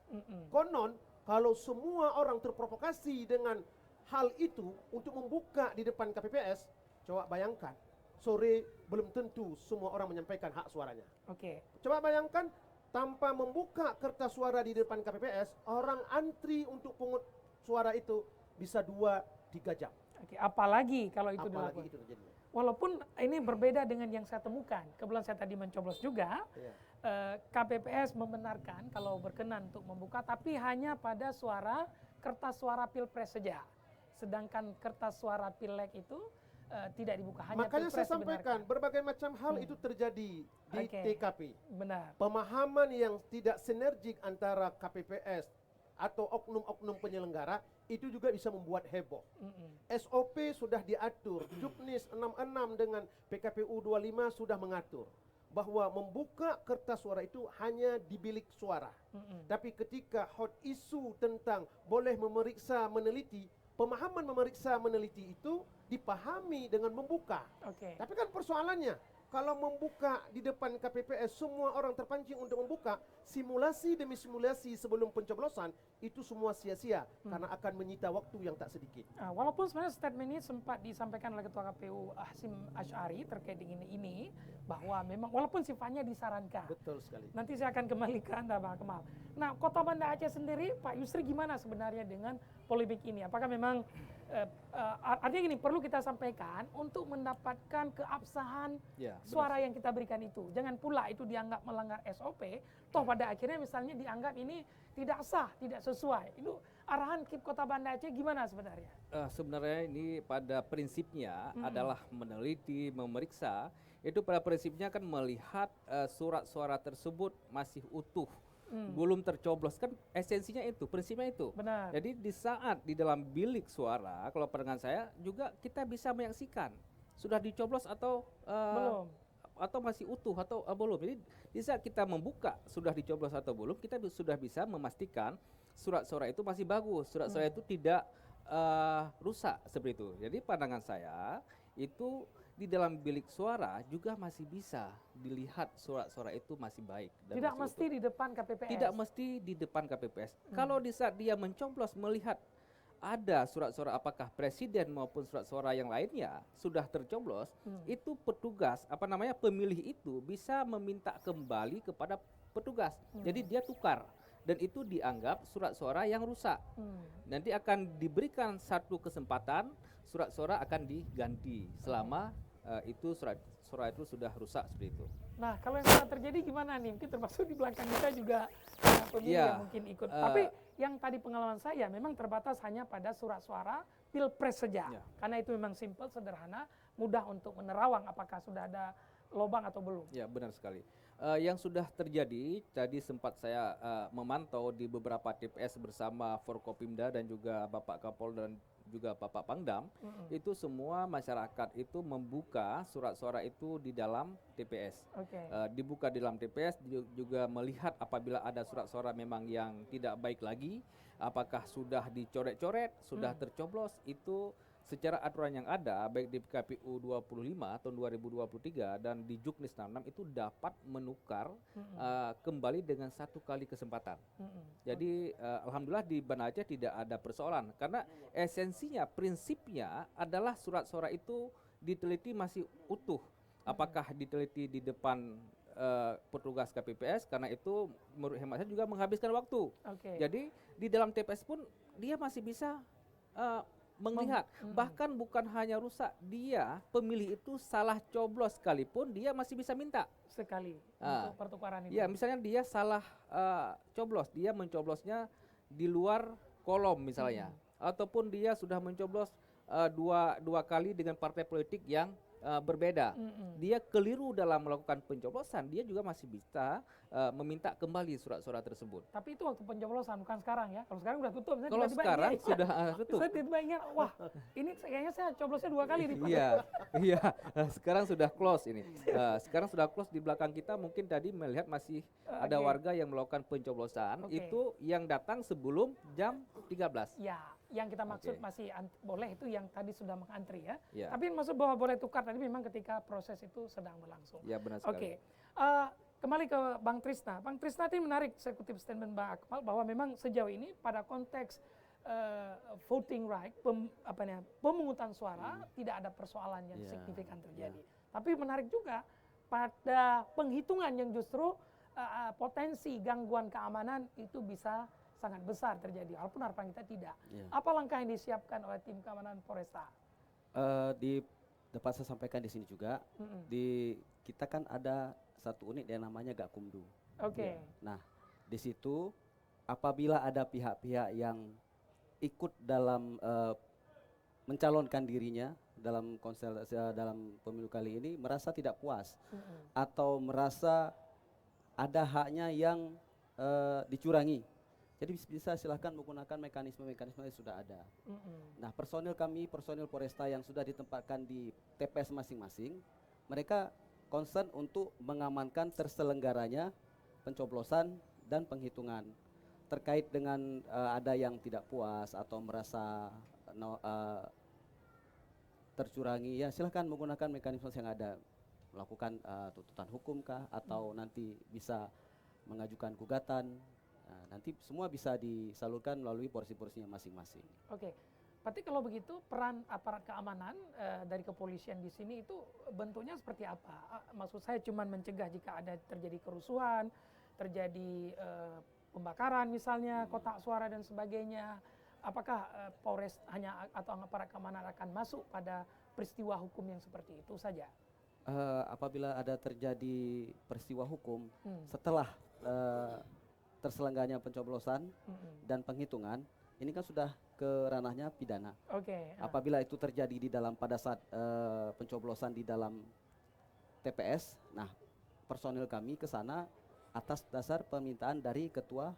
Konon kalau semua orang terprovokasi dengan hal itu untuk membuka di depan KPPS, coba bayangkan, sore belum tentu semua orang menyampaikan hak suaranya. Oke. Coba bayangkan, tanpa membuka kertas suara di depan KPPS, orang antri untuk pungut suara itu bisa 2-3 jam. Oke, apalagi kalau itu Apalagi dilakukan. itu terjadi. Walaupun ini berbeda dengan yang saya temukan. Kebetulan saya tadi mencoblos juga. Iya. KPPS membenarkan kalau berkenan untuk membuka, tapi hanya pada suara kertas suara pilpres saja. Sedangkan kertas suara pileg itu tidak dibuka, hanya Makanya pilpres saya sampaikan, dibenarkan. berbagai macam hal itu terjadi di Oke. TKP. Benar. Pemahaman yang tidak sinergik antara KPPS atau oknum-oknum penyelenggara itu juga bisa membuat heboh. SOP sudah diatur, Juknis 66 dengan PKPU 25 sudah mengatur bahwa membuka kertas suara itu hanya di bilik suara. Tapi ketika hot isu tentang boleh memeriksa meneliti, pemahaman memeriksa meneliti itu dipahami dengan membuka. Oke. Tapi kan persoalannya, kalau membuka di depan KPPS semua orang terpancing untuk membuka, simulasi demi simulasi sebelum pencoblosan itu semua sia-sia karena akan menyita waktu yang tak sedikit. Walaupun sebenarnya statement ini sempat disampaikan oleh Ketua KPU Hasyim Asy'ari terkait dengan ini, bahwa memang walaupun sifatnya disarankan. Betul sekali. Nanti saya akan kembali ke Anda, Bang Kemal. Nah, Kota Banda Aceh sendiri, Pak Yusri, gimana sebenarnya dengan polemik ini? Apakah memang artinya gini, perlu kita sampaikan untuk mendapatkan keabsahan suara yang kita berikan itu. Jangan pula itu dianggap melanggar SOP, toh pada akhirnya misalnya dianggap ini tidak sah, tidak sesuai. Itu arahan KIP Kota Banda Aceh gimana sebenarnya? Sebenarnya ini pada prinsipnya adalah meneliti, memeriksa. Itu pada prinsipnya kan melihat surat suara tersebut masih utuh, belum tercoblos, kan esensinya itu, prinsipnya itu. Benar. Jadi di saat di dalam bilik suara, kalau pandangan saya juga kita bisa menyaksikan sudah dicoblos atau Belum. atau masih utuh atau belum. Jadi di saat kita membuka sudah dicoblos atau belum, kita sudah bisa memastikan surat suara itu masih bagus, surat suara itu tidak rusak seperti itu. Jadi pandangan saya itu di dalam bilik suara juga masih bisa dilihat surat-suara itu masih baik. Dan Tidak masih mesti utuh. di depan KPPS. Tidak mesti di depan KPPS. Kalau di saat dia mencoblos melihat ada surat-suara apakah presiden maupun surat suara yang lainnya sudah tercoblos, itu petugas pemilih itu bisa meminta kembali kepada petugas. Jadi dia tukar. Dan itu dianggap surat suara yang rusak. Nanti akan diberikan satu kesempatan, surat suara akan diganti selama itu surat itu sudah rusak seperti itu. Nah, kalau yang sudah terjadi gimana nih? Mungkin termasuk di belakang kita juga pemilih Iya. yang mungkin ikut. Tapi yang tadi pengalaman saya memang terbatas hanya pada surat suara pilpres saja. Ya. Karena itu memang simpel, sederhana, mudah untuk menerawang apakah sudah ada lobang atau belum. Ya, benar sekali. Yang sudah terjadi, tadi sempat saya memantau di beberapa TPS bersama Forkopimda dan juga Bapak Kapolda dan juga Bapak Pangdam, itu semua masyarakat itu membuka surat suara itu di dalam TPS. Oke. Dibuka di dalam TPS, juga melihat apabila ada surat suara memang yang tidak baik lagi, apakah sudah dicoret-coret, sudah tercoblos, itu secara aturan yang ada baik di KPU 25 tahun 2023 dan di Juknis 66 itu dapat menukar kembali dengan satu kali kesempatan. Jadi alhamdulillah di Banda Aceh tidak ada persoalan karena esensinya, prinsipnya adalah surat suara itu diteliti masih utuh. Apakah diteliti di depan petugas KPPS, karena itu menurut hemat saya juga menghabiskan waktu. Oke. Jadi di dalam TPS pun dia masih bisa melihat, bahkan bukan hanya rusak, dia pemilih itu salah coblos sekalipun dia masih bisa minta Sekali untuk pertukaran itu. ya, misalnya dia salah coblos, dia mencoblosnya di luar kolom misalnya, ataupun dia sudah mencoblos dua kali dengan partai politik yang berbeda. Dia keliru dalam melakukan pencoblosan, dia juga masih bisa meminta kembali surat-surat tersebut. Tapi itu waktu pencoblosan, bukan sekarang ya. Kalau sekarang udah tutup. Saya Kalau tiba-tiba sekarang ingat. sudah tutup. Saya tiba-tiba ingat, wah ini kayaknya saya coblosnya 2 kali nih Pak. Iya, iya. Sekarang sudah close ini. Sekarang sudah close. Di belakang kita mungkin tadi melihat masih ada Oke. warga yang melakukan pencoblosan. Oke. Itu yang datang sebelum jam 13. Ya, yang kita maksud Oke. masih boleh itu yang tadi sudah mengantri ya. Ya. Tapi maksud bahwa boleh tukar tadi memang ketika proses itu sedang berlangsung. Ya benar Oke, sekali. kembali ke Bang Trisna. Bang Trisna ini menarik saya kutip statement Bang Akmal bahwa memang sejauh ini pada konteks voting right, pemungutan suara tidak ada persoalan yang Iya, signifikan terjadi. Tapi menarik juga pada penghitungan yang justru potensi gangguan keamanan itu bisa sangat besar terjadi, walaupun harapan kita tidak. Iya. Apa langkah yang disiapkan oleh tim keamanan Polresta? Dapat saya sampaikan di sini juga, Mm-mm. di kita kan ada satu unit yang namanya Gakumdu. Oke. Nah, di situ apabila ada pihak-pihak yang ikut dalam mencalonkan dirinya dalam dalam pemilu kali ini merasa tidak puas Mm-mm. atau merasa ada haknya yang dicurangi. Jadi bisa silahkan menggunakan mekanisme-mekanisme yang sudah ada. Mm-mm. Nah, personil kami, personil Polresta yang sudah ditempatkan di TPS masing-masing, mereka concern untuk mengamankan terselenggaranya pencoblosan dan penghitungan. Terkait dengan ada yang tidak puas atau merasa tercurangi, ya silahkan menggunakan mekanisme yang ada, melakukan tuntutan hukum kah, atau nanti bisa mengajukan gugatan. Nah, nanti semua bisa disalurkan melalui porsi-porsinya masing-masing. Oke, berarti kalau begitu peran aparat keamanan dari kepolisian di sini itu bentuknya seperti apa? Maksud saya cuma mencegah jika ada terjadi kerusuhan, terjadi pembakaran misalnya, kotak suara dan sebagainya. Apakah Polres hanya atau aparat keamanan akan masuk pada peristiwa hukum yang seperti itu saja? Apabila ada terjadi peristiwa hukum setelah terselenggaranya pencoblosan dan penghitungan, ini kan sudah ke ranahnya pidana. Oke. Apabila itu terjadi di dalam pada saat pencoblosan di dalam TPS, nah personil kami ke sana atas dasar permintaan dari ketua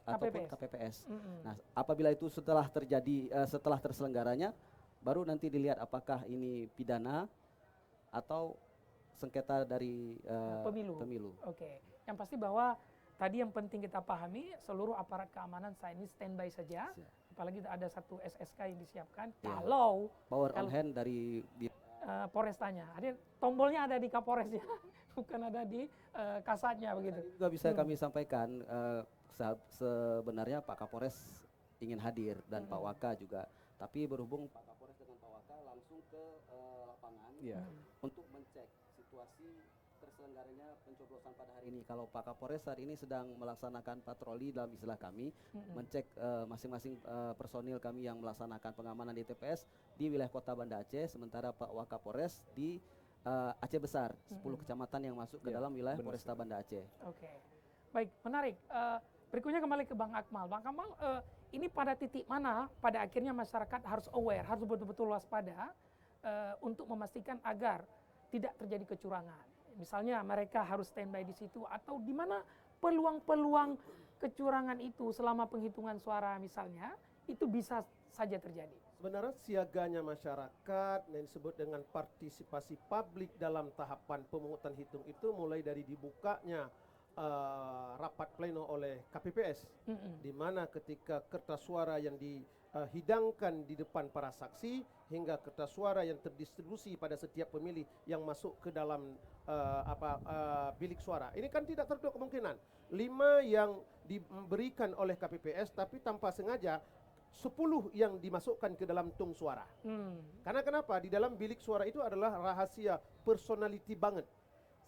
ataupun KPPS. Nah, apabila itu setelah terjadi setelah terselenggaranya, baru nanti dilihat apakah ini pidana atau sengketa dari pemilu. Oke. Yang pasti bahwa tadi yang penting kita pahami, seluruh aparat keamanan saat ini standby saja. Apalagi ada satu SSK yang disiapkan. Ya. Kalau Power on hand dari Polrestanya, ada tombolnya ada di Kapolresnya, bukan ada di Kasatnya begitu. juga bisa kami sampaikan, sebenarnya Pak Kapolres ingin hadir dan Pak Waka juga, tapi berhubung Pak Kapolres dengan Pak Waka langsung ke lapangan untuk mencek situasi terselenggaranya pencoblosan pada hari ini. Kalau Pak Kapolres saat ini sedang melaksanakan patroli dalam istilah kami, mencek masing-masing personil kami yang melaksanakan pengamanan di TPS di wilayah Kota Banda Aceh, sementara Pak Wakapolres di Aceh Besar, 10 kecamatan yang masuk ke dalam wilayah Polresta Banda Aceh. Oke, baik, menarik. Berikutnya kembali ke Bang Akmal. Bang Akmal, ini pada titik mana pada akhirnya masyarakat harus aware, harus betul-betul waspada untuk memastikan agar tidak terjadi kecurangan. Misalnya mereka harus standby di situ, atau di mana peluang-peluang kecurangan itu selama penghitungan suara misalnya itu bisa saja terjadi. Sebenarnya siaganya masyarakat yang disebut dengan partisipasi publik dalam tahapan pemungutan hitung itu mulai dari dibukanya rapat pleno oleh KPPS, di mana ketika kertas suara yang dihidangkan di depan para saksi hingga kertas suara yang terdistribusi pada setiap pemilih yang masuk ke dalam bilik suara. Ini kan tidak tertutup kemungkinan 5 yang diberikan oleh KPPS tapi tanpa sengaja 10 yang dimasukkan ke dalam tung suara. Karena kenapa? Di dalam bilik suara itu adalah rahasia personality banget.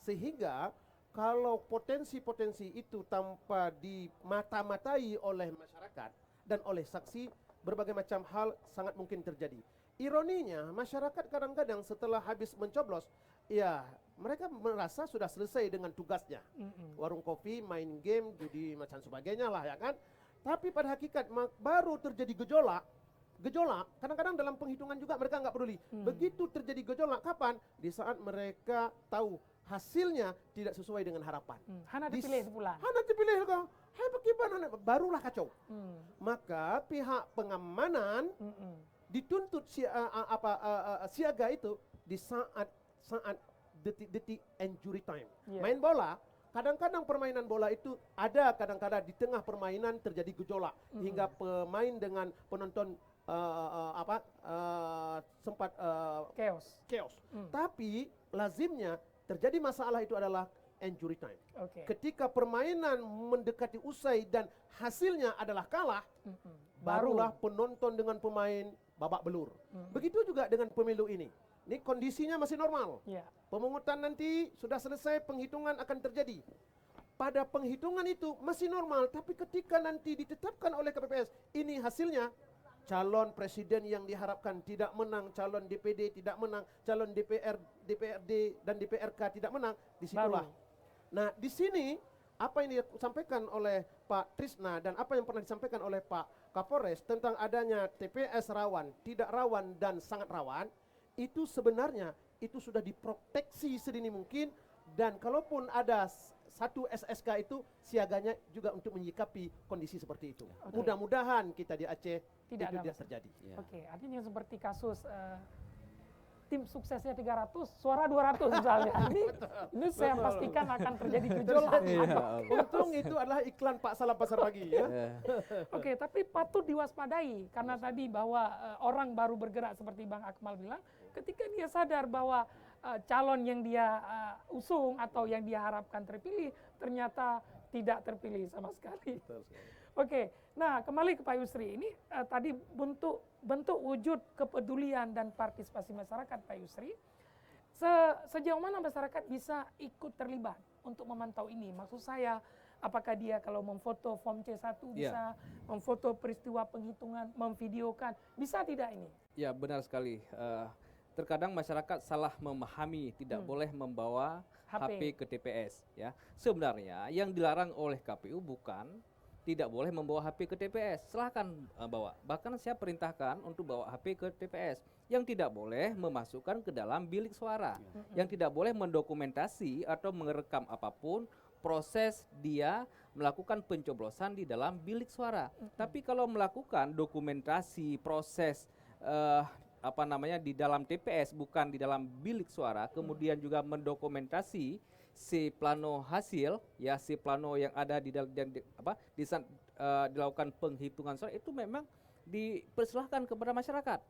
Sehingga kalau potensi-potensi itu tanpa dimata-matai oleh masyarakat dan oleh saksi, berbagai macam hal sangat mungkin terjadi. Ironinya, masyarakat kadang-kadang setelah habis mencoblos, ya mereka merasa sudah selesai dengan tugasnya. Warung kopi, main game, judi macam sebagainya lah ya kan. Tapi pada hakikat baru terjadi gejolak, gejolak, kadang-kadang dalam penghitungan juga mereka nggak peduli. Begitu terjadi gejolak, kapan? Di saat mereka tahu hasilnya tidak sesuai dengan harapan. Hana dipilih sebulan. Hana dipilih kau. Hai bagaimana? Barulah kacau. Maka pihak pengamanan dituntut siaga itu di saat detik-detik injury time. Main bola, kadang-kadang permainan bola itu ada kadang-kadang di tengah permainan terjadi gejolak hingga pemain dengan penonton sempat chaos. Tapi lazimnya terjadi masalah itu adalah injury time. Ketika permainan mendekati usai dan hasilnya adalah kalah, barulah penonton dengan pemain babak belur. Begitu juga dengan pemilu ini. Ini kondisinya masih normal. Pemungutan nanti sudah selesai, penghitungan akan terjadi. Pada penghitungan itu masih normal, tapi ketika nanti ditetapkan oleh KPPS, ini hasilnya calon presiden yang diharapkan tidak menang, calon DPD tidak menang, calon DPRD dan DPRK tidak menang, disitulah. Nah, di sini apa yang disampaikan oleh Pak Trisna dan apa yang pernah disampaikan oleh Pak Kapolres tentang adanya TPS rawan, tidak rawan dan sangat rawan, itu sebenarnya itu sudah diproteksi sedini mungkin, dan kalaupun ada satu SSK itu siaganya juga untuk menyikapi kondisi seperti itu. Mudah-mudahan kita di Aceh tidak terjadi. Artinya seperti kasus tim suksesnya 300, suara 200 misalnya. Ini saya pastikan akan terjadi gejolak. Untung itu adalah iklan Pak Salam Pasar Pagi ya. Tapi patut diwaspadai karena tadi bahwa orang baru bergerak seperti Bang Akmal bilang, ketika dia sadar bahwa calon yang dia usung atau yang dia harapkan terpilih ternyata tidak terpilih sama sekali. Nah kembali ke Pak Yusri, ini tadi bentuk wujud kepedulian dan partisipasi masyarakat Pak Yusri. Sejauh mana masyarakat bisa ikut terlibat untuk memantau ini? Maksud saya, apakah dia kalau memfoto form C1 bisa, memfoto peristiwa penghitungan, memvideokan, bisa tidak ini? Ya benar sekali. Terkadang masyarakat salah memahami tidak boleh membawa HP ke TPS. Ya, sebenarnya yang dilarang oleh KPU bukan tidak boleh membawa HP ke TPS, silahkan bawa. Bahkan saya perintahkan untuk bawa HP ke TPS. Yang tidak boleh memasukkan ke dalam bilik suara. Yang tidak boleh mendokumentasi atau merekam apapun proses dia melakukan pencoblosan di dalam bilik suara. Tapi kalau melakukan dokumentasi proses di dalam TPS bukan di dalam bilik suara, kemudian juga mendokumentasi si plano hasil, ya si plano yang ada di dalam dilakukan penghitungan suara, itu memang dipersilahkan kepada masyarakat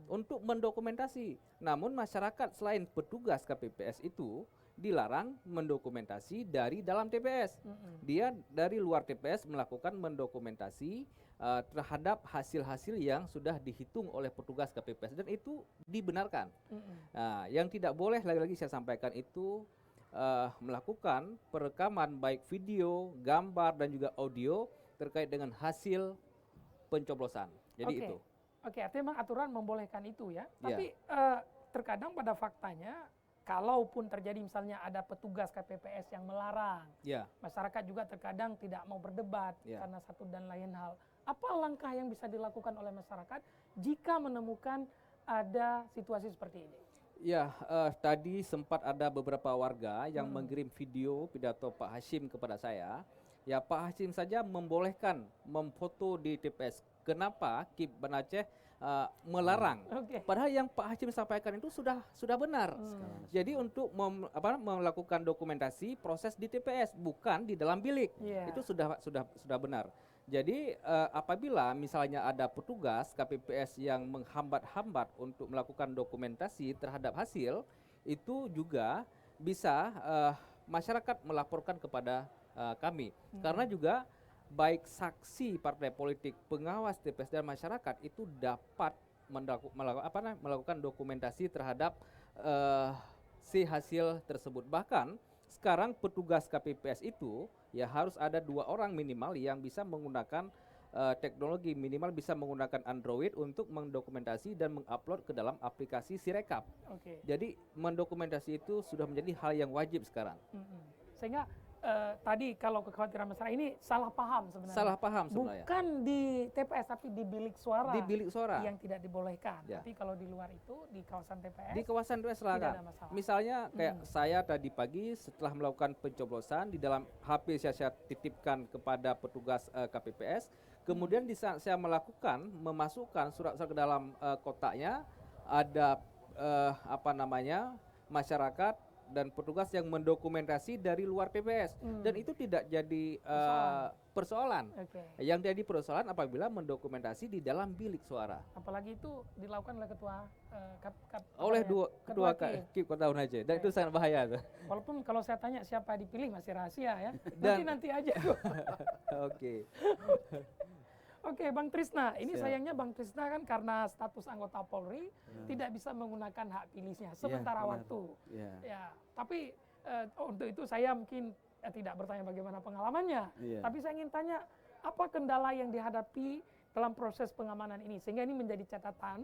untuk mendokumentasi. Namun masyarakat selain petugas KPPS itu dilarang mendokumentasi dari dalam TPS. Dia dari luar TPS melakukan mendokumentasi terhadap hasil-hasil yang sudah dihitung oleh petugas KPPS, dan itu dibenarkan. Nah, yang tidak boleh lagi-lagi saya sampaikan itu melakukan perekaman baik video, gambar dan juga audio terkait dengan hasil pencoblosan. Jadi itu. Artinya memang aturan membolehkan itu ya. Tapi terkadang pada faktanya, kalaupun terjadi misalnya ada petugas KPPS yang melarang, masyarakat juga terkadang tidak mau berdebat karena satu dan lain hal. Apa langkah yang bisa dilakukan oleh masyarakat jika menemukan ada situasi seperti ini? Ya, tadi sempat ada beberapa warga yang mengirim video pidato Pak Hashim kepada saya. Ya, Pak Hashim saja membolehkan memfoto di TPS. Kenapa Kip Banda Aceh melarang? Padahal yang Pak Hashim sampaikan itu sudah benar. Jadi untuk melakukan dokumentasi proses di TPS bukan di dalam bilik. Itu sudah benar. Jadi apabila misalnya ada petugas KPPS yang menghambat-hambat untuk melakukan dokumentasi terhadap hasil, itu juga bisa masyarakat melaporkan kepada kami. Karena juga baik saksi partai politik, pengawas TPS dan masyarakat itu dapat melakukan dokumentasi terhadap si hasil tersebut. Bahkan sekarang petugas KPPS itu ya harus ada 2 orang minimal yang bisa menggunakan teknologi, minimal bisa menggunakan Android untuk mendokumentasi dan mengupload ke dalam aplikasi Sirekap. Jadi mendokumentasi itu sudah menjadi hal yang wajib sekarang. Sehingga tadi kalau kekhawatiran masyarakat ini salah paham sebenarnya. Salah paham sebenarnya. Bukan di TPS tapi di bilik suara. Di bilik suara. Yang tidak dibolehkan. Ya. Tapi kalau di luar itu di kawasan TPS. Di kawasan TPS tidak silakan. ada masalah. Misalnya kayak saya tadi pagi setelah melakukan pencoblosan di dalam HP saya titipkan kepada petugas KPPS. Kemudian di saat saya memasukkan surat-surat ke dalam kotaknya ada masyarakat dan petugas yang mendokumentasi dari luar TPS dan itu tidak jadi persoalan. Oke. Yang jadi persoalan apabila mendokumentasi di dalam bilik suara. Apalagi itu dilakukan oleh ketua Oleh ketua dua KIP. KIP tahun aja dan itu sangat bahaya tuh. Walaupun kalau saya tanya siapa dipilih masih rahasia ya. Dan- nanti aja. Oke. Oke, Bang Trisna, ini Siap. sayangnya Bang Trisna kan karena status anggota Polri tidak bisa menggunakan hak pilihnya sementara benar. waktu. Iya. Ya, tapi untuk itu saya mungkin tidak bertanya bagaimana pengalamannya, Iya. tapi saya ingin tanya apa kendala yang dihadapi dalam proses pengamanan ini sehingga ini menjadi catatan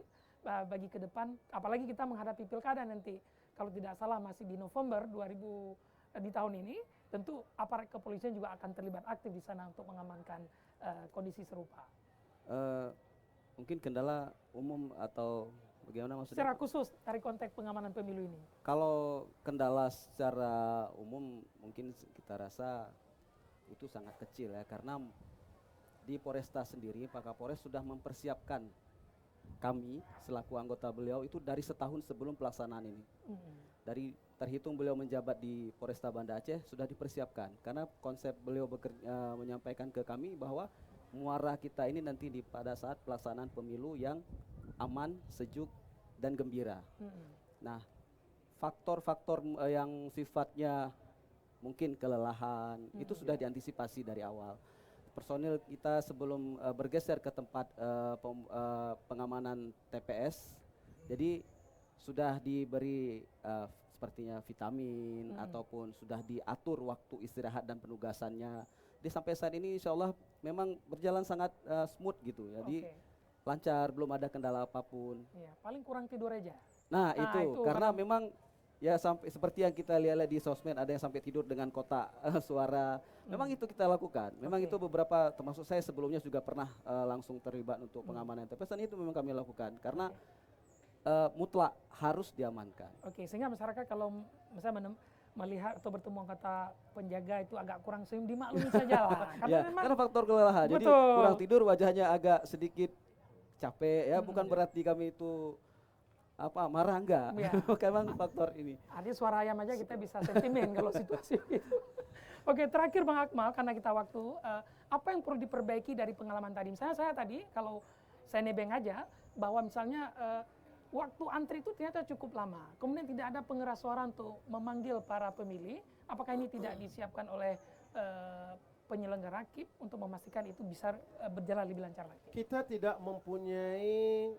bagi ke depan, apalagi kita menghadapi pilkada nanti. Kalau tidak salah masih di November 2000 di tahun ini, tentu aparat kepolisian juga akan terlibat aktif di sana untuk mengamankan kondisi serupa. Mungkin kendala umum atau bagaimana maksudnya? Secara khusus dari konteks pengamanan pemilu ini. Kalau kendala secara umum mungkin kita rasa itu sangat kecil ya, karena di Polresta sendiri Pak Kapolres sudah mempersiapkan kami selaku anggota beliau itu dari setahun sebelum pelaksanaan ini. Dari terhitung beliau menjabat di Polresta Banda Aceh sudah dipersiapkan, karena konsep beliau menyampaikan ke kami bahwa muara kita ini nanti pada saat pelaksanaan pemilu yang aman, sejuk, dan gembira. Nah, faktor-faktor yang sifatnya mungkin kelelahan itu sudah diantisipasi dari awal. Personil kita sebelum bergeser ke tempat pengamanan TPS, jadi sudah diberi sepertinya vitamin ataupun sudah diatur waktu istirahat dan penugasannya. Jadi sampai saat ini insya Allah memang berjalan sangat smooth gitu. Jadi lancar, belum ada kendala apapun. Iya, paling kurang tidur aja. Nah, itu karena memang ya sampai seperti yang kita lihat di sosmed, ada yang sampai tidur dengan kotak suara. Memang itu kita lakukan. Memang itu beberapa, termasuk saya sebelumnya juga pernah langsung terlibat untuk pengamanan TPS, dan itu memang kami lakukan karena mutlak harus diamankan. Oke, sehingga masyarakat kalau misalnya melihat atau bertemu kata penjaga itu agak kurang senyum, dimaklumi saja lah. Karena Ya, memang karena faktor kelelahan. Jadi Betul. kurang tidur, wajahnya agak sedikit capek ya, bukan berarti kami itu marah, enggak. Ya. Memang faktor ini. Ada suara ayam aja kita bisa sentimen kalau situasi gitu. Oke, terakhir Bang Akmal, karena kita waktu, apa yang perlu diperbaiki dari pengalaman tadi? Misalnya saya tadi, kalau saya nebeng aja, bahwa misalnya waktu antri itu ternyata cukup lama. Kemudian tidak ada pengeras suara untuk memanggil para pemilih. Apakah ini tidak disiapkan oleh penyelenggara KIP untuk memastikan itu bisa berjalan lebih lancar lagi? Kita tidak mempunyai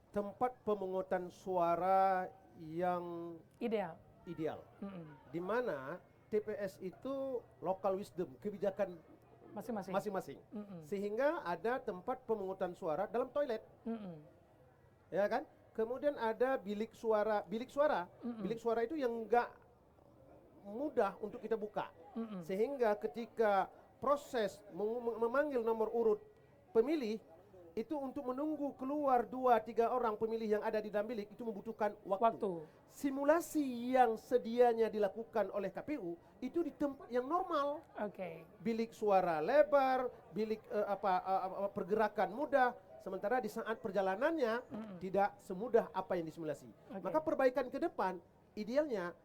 tempat pemungutan suara yang Ideal. ideal. Di mana TPS itu local wisdom, kebijakan Masing-masing. masing-masing. Sehingga ada tempat pemungutan suara dalam toilet. Ya kan? Kemudian ada bilik suara. Bilik suara itu yang enggak mudah untuk kita buka. Sehingga ketika proses memanggil nomor urut pemilih itu untuk menunggu keluar 2-3 orang pemilih yang ada di dalam bilik itu membutuhkan waktu. Simulasi yang sedianya dilakukan oleh KPU itu di tempat yang normal. Bilik suara lebar, bilik pergerakan mudah. Sementara di saat perjalanannya tidak semudah apa yang disimulasi. Maka perbaikan ke depan idealnya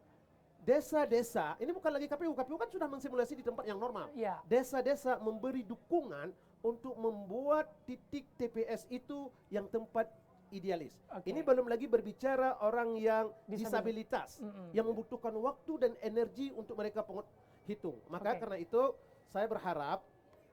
desa-desa, ini bukan lagi KPU kan sudah mensimulasi di tempat yang normal. Desa-desa memberi dukungan untuk membuat titik TPS itu yang tempat idealis. Ini belum lagi berbicara orang yang disabilitas, yang membutuhkan waktu dan energi untuk mereka hitung. Maka karena itu saya berharap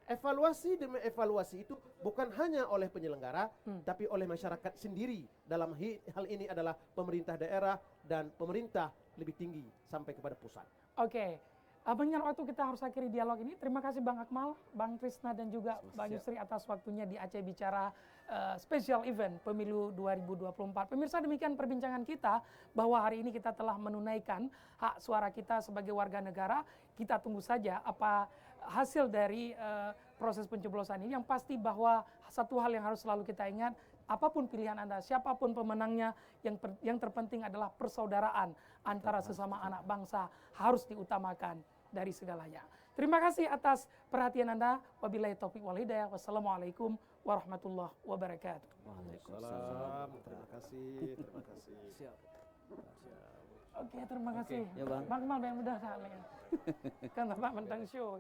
evaluasi demi evaluasi itu bukan hanya oleh penyelenggara, tapi oleh masyarakat sendiri. Dalam hal ini adalah pemerintah daerah dan pemerintah lebih tinggi sampai kepada pusat. Oke, Mengingat waktu kita harus akhiri dialog ini. Terima kasih Bang Akmal, Bang Trisna dan juga Bang Yusri atas waktunya di Aceh Bicara Special Event Pemilu 2024. Pemirsa, demikian perbincangan kita bahwa hari ini kita telah menunaikan hak suara kita sebagai warga negara. Kita tunggu saja apa hasil dari proses pencoblosan ini. Yang pasti bahwa satu hal yang harus selalu kita ingat, apapun pilihan Anda, siapapun pemenangnya, yang terpenting adalah persaudaraan antara sesama anak bangsa harus diutamakan dari segalanya. Terima kasih atas perhatian Anda. Wabillahi taufiq wal hidayah. Wassalamualaikum warahmatullahi wabarakatuh. Waalaikumsalam. Terima kasih. Terima kasih. Siap. Oke, terima kasih. Ya, Bang. Bang Akmal yang mudah soalnya. Kan Bapak mentang show.